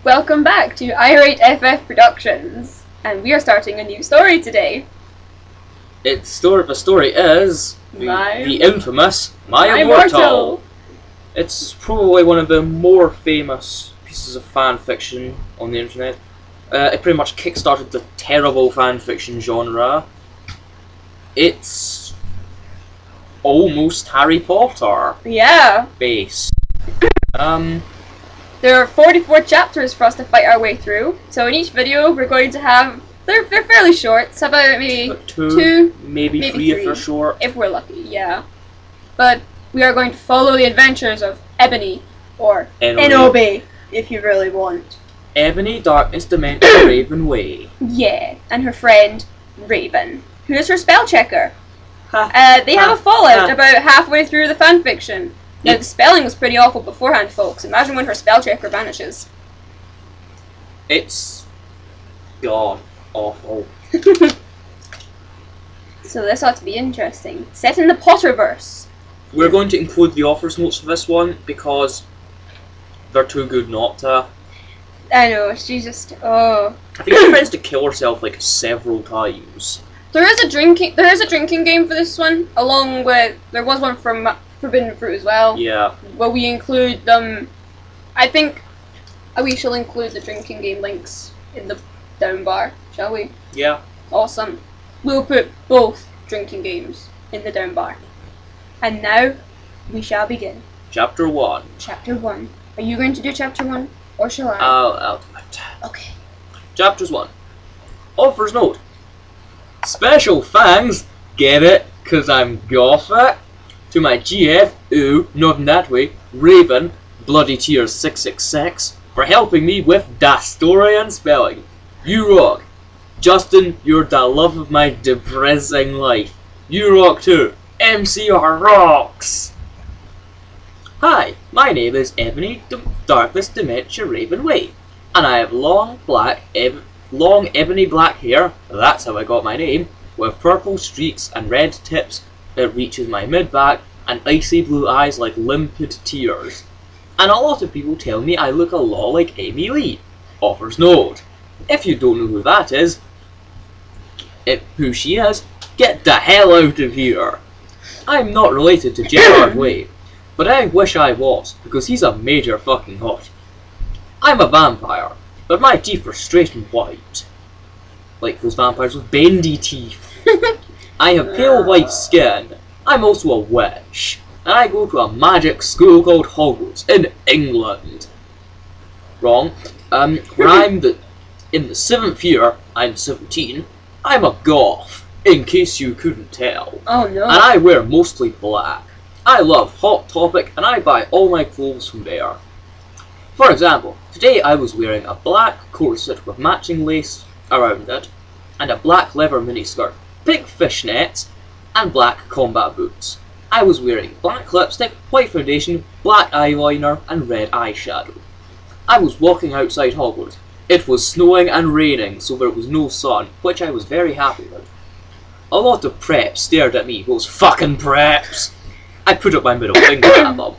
Welcome back to Irate FF Productions, and we are starting a new story today. The story is the infamous My Immortal. It's probably one of the more famous pieces of fan fiction on the internet. It pretty much kickstarted the terrible fan fiction genre. It's almost Harry Potter. Yeah. Based. There are 44 chapters for us to fight our way through. So in each video, we're going to have they're fairly short. It's about maybe two, maybe three if they're short. If we're lucky, yeah. But we are going to follow the adventures of Ebony, or Enobe, if you really want. Ebony, Darkness, Dementia, Raven Way. Yeah, and her friend Raven, who is her spell checker. They have a fallout about halfway through the fanfiction. Now, the spelling was pretty awful beforehand, folks. Imagine when her spell checker vanishes. It's god awful. So this ought to be interesting. Set in the Potterverse. We're going to include the author's notes for this one because they're too good not to. I know, she's just I think she tries to kill herself like several times. There is a drinking game for this one, along with there was one from Forbidden Fruit as well. Yeah. Where we include them. I think we shall include the drinking game links in the down bar, shall we? Yeah. Awesome. We'll put both drinking games in the down bar. And now we shall begin. Chapter 1. Chapter 1. Are you going to do chapter 1? Or shall I? I'll do it. Okay. Chapters 1. Author's note. Special thanks, get it, 'cause I'm gothic, to my GF, ooh, not in that way, Raven, Bloody Tears 666, for helping me with that story and spelling. You rock. Justin, you're the love of my depressing life. You rock too. MCR rocks. Hi, my name is Ebony, Darkness, Dementia, Raven Way, and I have long ebony black hair, that's how I got my name, with purple streaks and red tips that reaches my mid-back, and icy blue eyes like limpid tears. And a lot of people tell me I look a lot like Amy Lee. Author's note. If you don't know who that is, who she is, get the hell out of here. I'm not related to Gerard Way, but I wish I was, because he's a major fucking hot. I'm a vampire, but my teeth are straight and white. Like those vampires with bendy teeth. I have pale white skin. I'm also a witch, and I go to a magic school called Hogwarts in England. Wrong. Where I'm in the 7th year, I'm 17, I'm a goth, in case you couldn't tell. Oh no. And I wear mostly black. I love Hot Topic, and I buy all my clothes from there. For example, today I was wearing a black corset with matching lace around it, and a black leather miniskirt, pink fishnets, and black combat boots. I was wearing black lipstick, white foundation, black eyeliner, and red eyeshadow. I was walking outside Hogwarts. It was snowing and raining, so there was no sun, which I was very happy with. A lot of preps stared at me, those fucking preps! I put up my middle finger at them.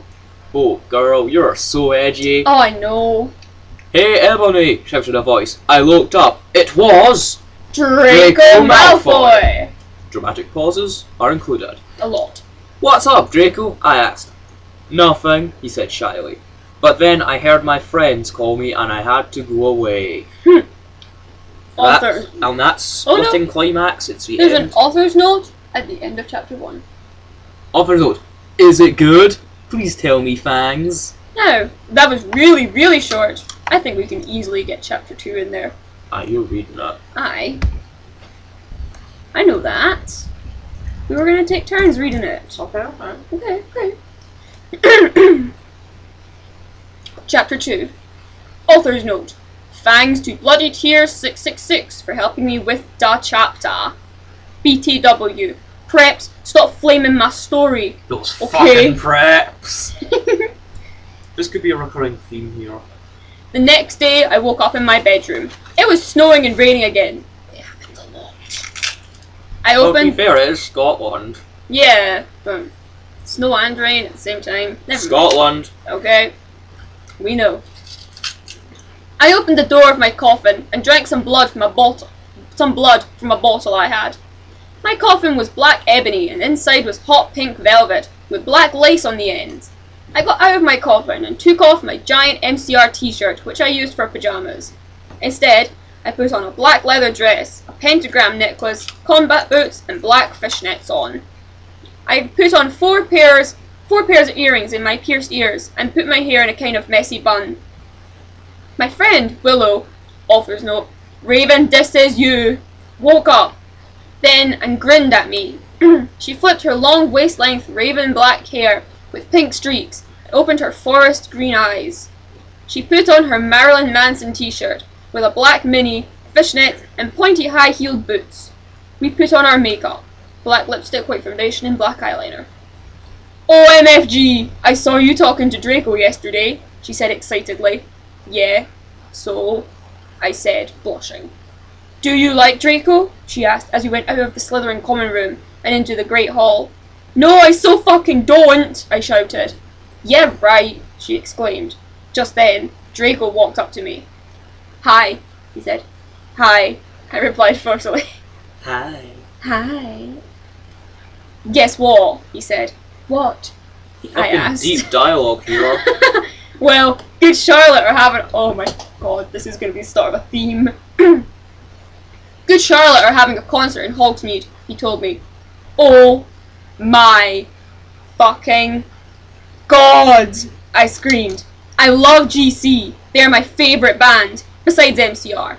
Oh, girl, you're so edgy. Oh, I know. Hey, Ebony, shouted a voice. I looked up. It was Draco Malfoy! Dramatic pauses are included. A lot. What's up, Draco? I asked. Nothing, he said shyly. But then I heard my friends call me and I had to go away. And that's splitting climax. It's the There's end. an author's note at the end of chapter 1. Author's note. Is it good? Please tell me, Fangs. No, that was really, really short. I think we can easily get chapter 2 in there. Ah, you're reading that. I know that. We were going to take turns reading it. Okay. Okay. Chapter 2. Author's note. Thanks to Bloody Tears 666 for helping me with da chapter. BTW. Preps, stop flaming my story. Those fucking preps. This could be a recurring theme here. The next day, I woke up in my bedroom. It was snowing and raining again. It happened a lot. I opened... To be fair, it is Scotland. Yeah, but snow and rain at the same time. Never Scotland. mind. Okay. We know. I opened the door of my coffin and drank some blood from a bottle I had. My coffin was black ebony and inside was hot pink velvet with black lace on the ends. I got out of my coffin and took off my giant MCR t-shirt which I used for pyjamas. Instead, I put on a black leather dress, a pentagram necklace, combat boots and black fishnets on. I put on four pairs of earrings in my pierced ears and put my hair in a kind of messy bun. My friend, Willow, author's note, Raven, this is you, woke up, then and grinned at me. She flipped her long waist-length raven black hair with pink streaks and opened her forest green eyes. She put on her Marilyn Manson t-shirt with a black mini, fishnet and pointy high-heeled boots. We put on our makeup, black lipstick, white foundation and black eyeliner. OMFG, I saw you talking to Draco yesterday, she said excitedly. Yeah, so, I said, blushing. Do you like Draco? She asked as we went out of the slithering common room and into the great hall. No, I so fucking don't, I shouted. Yeah, right, she exclaimed. Just then, Draco walked up to me. Hi, he said. Hi, I replied fussily. Hi. Hi. Guess what? He said. What? I asked. Deep dialogue here. Well, Good Charlotte are having... Oh my god, this is going to be the start of a theme. Good Charlotte are having a concert in Hogsmeade, he told me. Oh my fucking god, I screamed. I love GC. They are my favourite band, besides MCR.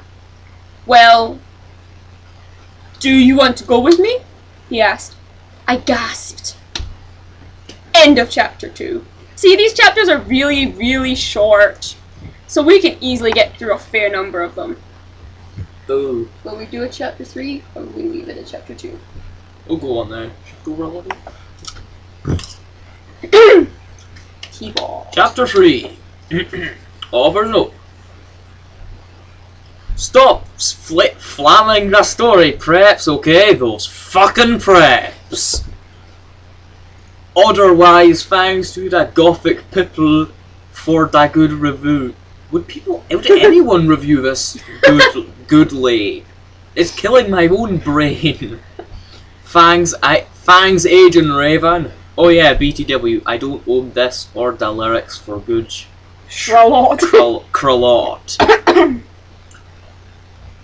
Well, do you want to go with me? He asked. I gasped. End of chapter 2. See, these chapters are really, really short, so we can easily get through a fair number of them. Ooh. Will we do a chapter 3, or will we leave it at chapter 2? We'll go on now. Go relevant. Keyboard. Chapter 3. Over note. Stop flamming the story, preps, okay? Those fucking preps. Otherwise, thanks to the gothic people for the good review. Would anyone review this goodly? It's killing my own brain. Thanks, Agent Raven. Oh yeah, BTW, I don't own this or the lyrics for good. Kralot.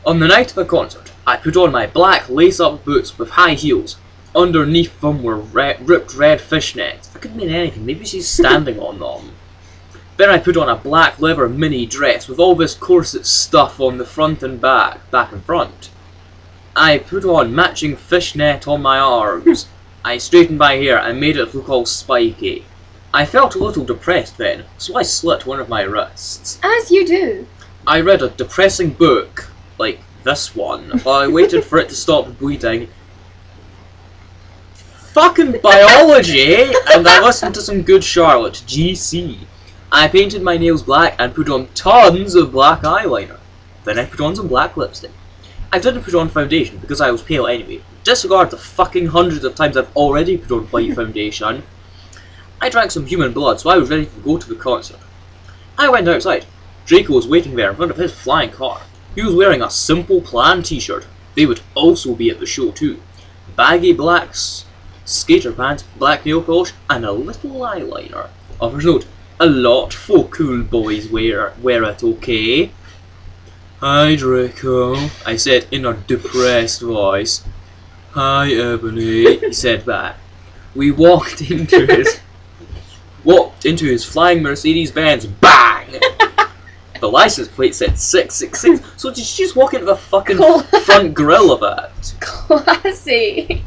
On the night of the concert, I put on my black lace-up boots with high heels. Underneath them were ripped red fishnets. I could mean anything, maybe she's standing on them. Then I put on a black leather mini dress with all this corset stuff on the front and back and front. I put on matching fishnet on my arms. I straightened my hair and made it look all spiky. I felt a little depressed then, so I slit one of my wrists. As you do. I read a depressing book, like this one, while I waited for it to stop bleeding. Fucking biology, and I listened to some Good Charlotte, GC. I painted my nails black and put on tons of black eyeliner. Then I put on some black lipstick. I didn't put on foundation because I was pale anyway. Disregard the fucking hundreds of times I've already put on white foundation. I drank some human blood, so I was ready to go to the concert. I went outside. Draco was waiting there in front of his flying car. He was wearing a Simple Plan t-shirt. They would also be at the show too. Baggy blacks, skater pants, black nail polish, and a little eyeliner. Author's note, a lot for cool boys wear it, okay? Hi Draco, I said in a depressed voice. Hi Ebony, he said back. We walked into his flying Mercedes-Benz, bang! The license plate said 666, so did she just walk into the fucking front grille of it? Classy!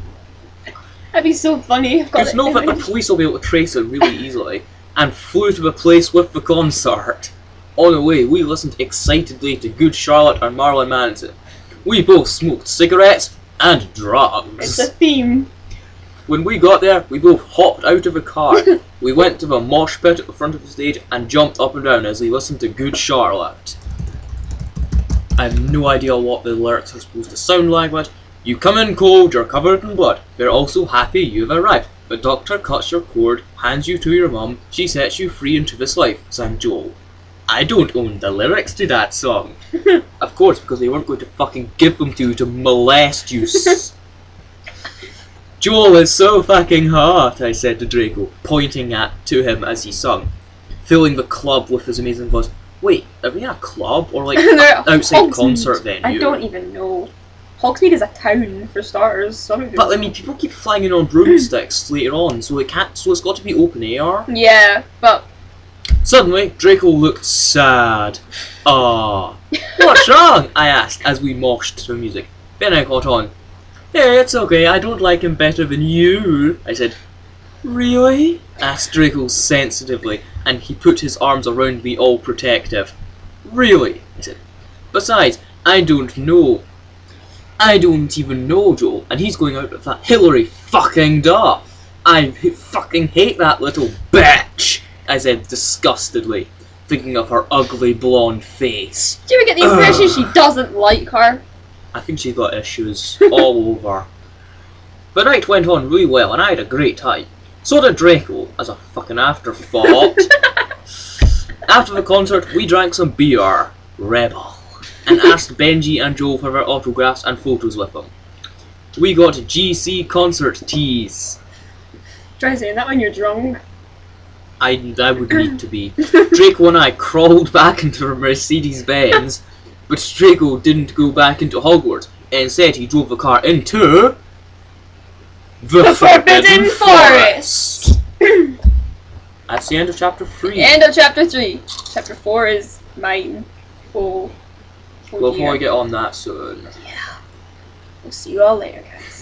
That'd be so funny. Just know that the police will be able to trace it really easily, and flew to the place with the concert. On the way, we listened excitedly to Good Charlotte and Marilyn Manson. We both smoked cigarettes and drugs. It's a theme. When we got there, we both hopped out of the car. We went to the mosh pit at the front of the stage and jumped up and down as we listened to Good Charlotte. I have no idea what the lyrics are supposed to sound like, but you come in cold, you're covered in blood. They're also happy you've arrived. The doctor cuts your cord, hands you to your mum, she sets you free into this life, sang Joel. I don't own the lyrics to that song. Of course, because they weren't going to fucking give them to you to molest you. Joel is so fucking hot, I said to Draco, pointing to him as he sung, filling the club with his amazing voice. Wait, are we in a club or like outside Hogsmeade. concert venue? I don't even know. Hogsmeade is a town for starters. But I mean, people keep flying in on broomsticks later on, so it can't. So it's got to be open air. Yeah, but Suddenly, Draco looked sad. Ah, what's wrong? I asked as we moshed to the music. Then I caught on. Hey, it's okay. I don't like him better than you. I said. Really? Asked Draco sensitively, and he put his arms around me all protective. Really? I said. Besides, I don't know. I don't even know Joel, and he's going out with that Hillary fucking Duff. I fucking hate that little bitch, I said disgustedly, thinking of her ugly blonde face. Do you ever get the impression she doesn't like her? I think she's got issues all over. The night went on really well, and I had a great time. So did Draco, as a fucking afterthought. After the concert, we drank some beer, Rebel, and asked Benji and Joel for their autographs and photos with them. We got GC concert tees. Try saying that when you're drunk. I would need to be. Draco and I crawled back into a Mercedes-Benz, but Draco didn't go back into Hogwarts. Instead, he drove the car into the Forbidden Forest. That's the end of chapter 3. The end of chapter 3. Chapter 4 is mine. Oh We'll dear. probably get on that soon. Yeah. We'll see you all later, guys.